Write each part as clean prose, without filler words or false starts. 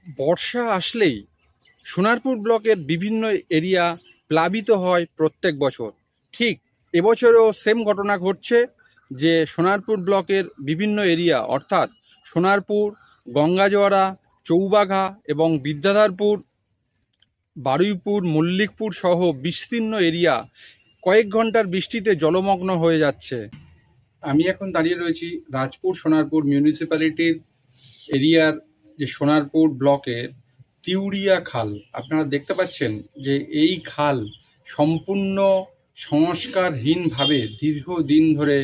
বর্ষা আসলেই সোনারপুর ব্লকের বিভিন্ন এরিয়া প্লাবিত হয় প্রত্যেক বছর। ঠিক এবছরও সেম ঘটনা ঘটছে যে সোনারপুর ব্লকের বিভিন্ন এরিয়া অর্থাৎ সোনারপুর, গঙ্গাজোয়ারা, চৌবাঘা এবং বিদ্যাধরপুর, বারুইপুর, মল্লিকপুর সহ বিস্তীর্ণ এরিয়া কয়েক ঘন্টার বৃষ্টিতে জলমগ্ন হয়ে যাচ্ছে। আমি এখন দাঁড়িয়ে রয়েছি রাজপুর সোনারপুর মিউনিসিপ্যালিটির এরিয়ার যে সোনারপুর ব্লকের তিউড়িয়া খাল। আপনারা দেখতে পাচ্ছেন যে এই খাল সম্পূর্ণ সংস্কারহীনভাবে দীর্ঘদিন ধরে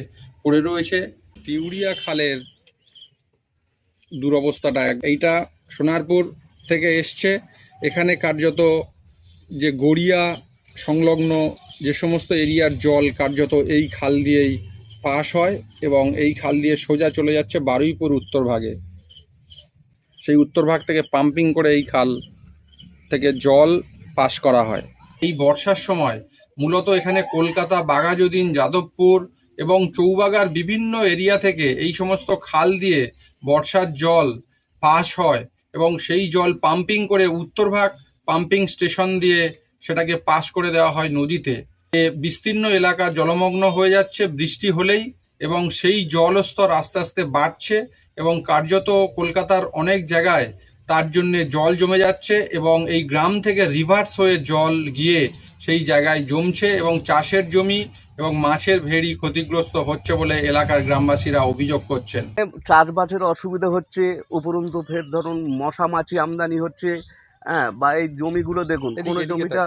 পড়ে রয়েছে। তিউড়িয়া খালের দুরবস্থাটা এইটা সোনারপুর থেকে এসছে। এখানে কার্যত যে গড়িয়া সংলগ্ন যে সমস্ত এরিয়ার জল কার্যত এই খাল দিয়েই পাস হয় এবং এই খাল দিয়ে সোজা চলে যাচ্ছে বারুইপুর উত্তর ভাগে। সেই উত্তর ভাগ থেকে পাম্পিং করে এই খাল থেকে জল পাস করা হয়। এই বর্ষার সময় মূলত এখানে কলকাতা, বাঘাযতীন, যাদবপুর এবং চৌবাগার বিভিন্ন এরিয়া থেকে এই সমস্ত খাল দিয়ে বর্ষার জল পাস হয় এবং সেই জল পাম্পিং করে উত্তর ভাগ পাম্পিং স্টেশন দিয়ে সেটাকে পাস করে দেওয়া হয় নদীতে। বিস্তীর্ণ এলাকা জলমগ্ন হয়ে যাচ্ছে বৃষ্টি হলেই এবং সেই জলস্তর আস্তে আস্তে বাড়ছে এবং কার্যত কলকাতার অনেক জায়গায় তার জন্যে জল জমে যাচ্ছে এবং এই গ্রাম থেকে রিভার্স হয়ে জল গিয়ে সেই জায়গায় জমছে এবং চাষের জমি এবং মাছের ভেড়ি ক্ষতিগ্রস্ত হচ্ছে বলে এলাকার গ্রামবাসীরা অভিযোগ করছেন। চাষবাসের অসুবিধা হচ্ছে, উপরন্তু ফের ধরুন মশা মাছি আমদানি হচ্ছে। হ্যাঁ, বা এই জমিগুলো দেখুন, কোনো জমিটা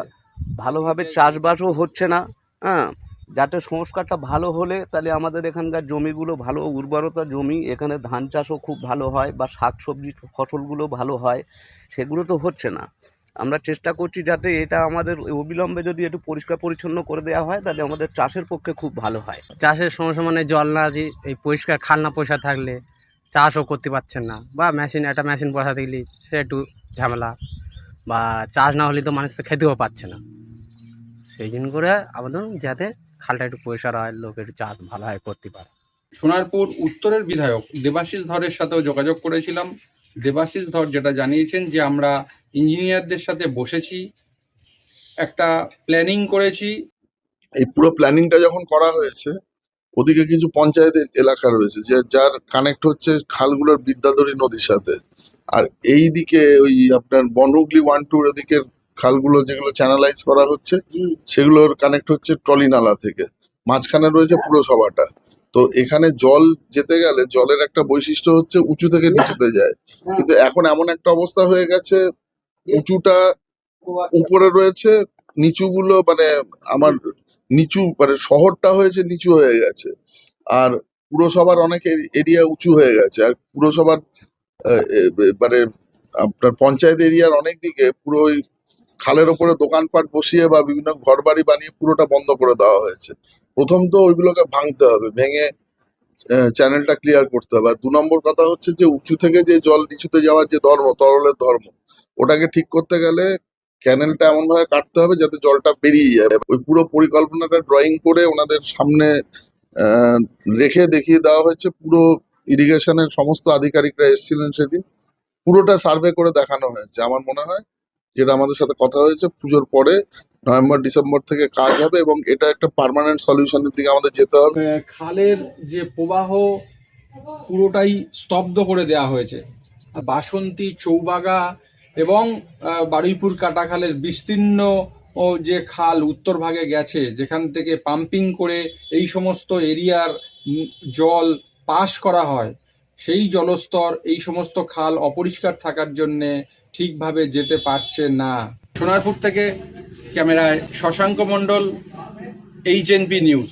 ভালোভাবে চাষবাসও হচ্ছে না। হ্যাঁ, যাতে সংস্কারটা ভালো হলে তাহলে আমাদের এখানকার জমিগুলো ভালো উর্বরতা জমি, এখানে ধান চাষও খুব ভালো হয় বা শাকসবজি ফসলগুলো ভালো হয়, সেগুলো তো হচ্ছে না। আমরা চেষ্টা করছি যাতে এটা আমাদের অবিলম্বে যদি একটু পরিষ্কার পরিচ্ছন্ন করে দেওয়া হয় তাহলে আমাদের চাষের পক্ষে খুব ভালো হয়। চাষের সমস্যা মানে জল না, এই পরিষ্কার খাল না পয়সা থাকলে চাষও করতে পারছেন না, বা একটা মেশিন বসাতে গেলে সে একটু ঝামেলা, বা চাষ না হলে তো মানুষ তো খেতেও পাচ্ছে না। সেই জন্য করে আমাদের যাতে খালটা একটু পরিষ্কার হয়, লোক একটু চাষ ভালোভাবে করতে পারে। সোনারপুর উত্তরের বিধায়ক দেবাশিস ধরের সাথেও যোগাযোগ করেছিলাম। দেবাশিস ধর যেটা জানিয়েছেন যে আমরা ইঞ্জিনিয়ারদের সাথে বসেছি, একটা প্ল্যানিং করেছি। এই পুরো প্ল্যানিংটা যখন করা হয়েছে, ওদিকে কিছু পঞ্চায়েত এলাকা রয়েছে যে যার কানেক্ট হচ্ছে খালগুলোর বিদ্যাধরী নদীর সাথে, আর এই দিকে ওই আপনার বনহুগলি 1-2 ওদিকের খালগুলো যেগুলো চ্যানেলাইজ করা হচ্ছে সেগুলোর কানেক্ট হচ্ছে ট্রলি নালা থেকে। মাঝখানে রয়েছে পুরসভাটা। তো এখানে জল যেতে গেলে জলের একটা বৈশিষ্ট্য হচ্ছে উঁচু থেকে নিচুতে যায়, কিন্তু এখন এমন একটা অবস্থা হয়ে গেছে উঁচুটা উপরে রয়েছে, নিচুগুলো মানে আমার নিচু মানে শহরটা হয়েছে নিচু হয়ে গেছে, আর পুরসভার অনেক এরিয়া উঁচু হয়ে গেছে। আর পুরসভার মানে আপনার পঞ্চায়েত এরিয়ার অনেক দিকে পুরো ওই খালের ওপরে দোকানপাট বসিয়ে বা বিভিন্ন ঘর বাড়ি বানিয়ে পুরোটা বন্ধ করে দেওয়া হয়েছে। প্রথম তো ওইগুলোকে ভাঙতে হবে, ভেঙে চ্যানেলটা ক্লিয়ার করতে হবে। আর 2 নম্বর কথা হচ্ছে যে উঁচু থেকে যে জল নিচুতে যাওয়ার যে ধর্ম, তরলের ধর্ম, ওটাকে ঠিক করতে গেলে ক্যানেলটা এমন ভাবে কাটতে হবে যাতে জলটা বেরিয়ে যায়। ওই পুরো পরিকল্পনাটা ড্রয়িং করে ওনাদের সামনে রেখে দেখিয়ে দেওয়া হয়েছে। পুরো ইরিগেশনের সমস্ত আধিকারিকরা এসেছিলেন সেদিন, পুরোটা সার্ভে করে দেখানো হয়েছে। আমার মনে হয় যেটা আমাদের সাথে কথা হয়েছে, পুজোর পরে নভেম্বর-ডিসেম্বর থেকে কাজ হবে এবং এটা একটা পার্মানেন্ট সলিউশনের দিকে আমাদের যেতে হবে। খালের যে প্রবাহ পুরোটাই স্তব্ধ করে দেওয়া হয়েছে। বাসন্তী, চৌবাগা এবং বারুইপুর কাটাখালের বিস্তীর্ণ যে খাল উত্তর ভাগে গেছে, যেখান থেকে পাম্পিং করে এই সমস্ত এরিয়ার জল পাস করা হয়, সেই জলস্তর এই সমস্ত খাল অপরিষ্কার থাকার জন্যে ঠিকভাবে যেতে পারছে না। সোনারপুর থেকে ক্যামেরায় শশাঙ্ক মণ্ডল, HNB নিউজ।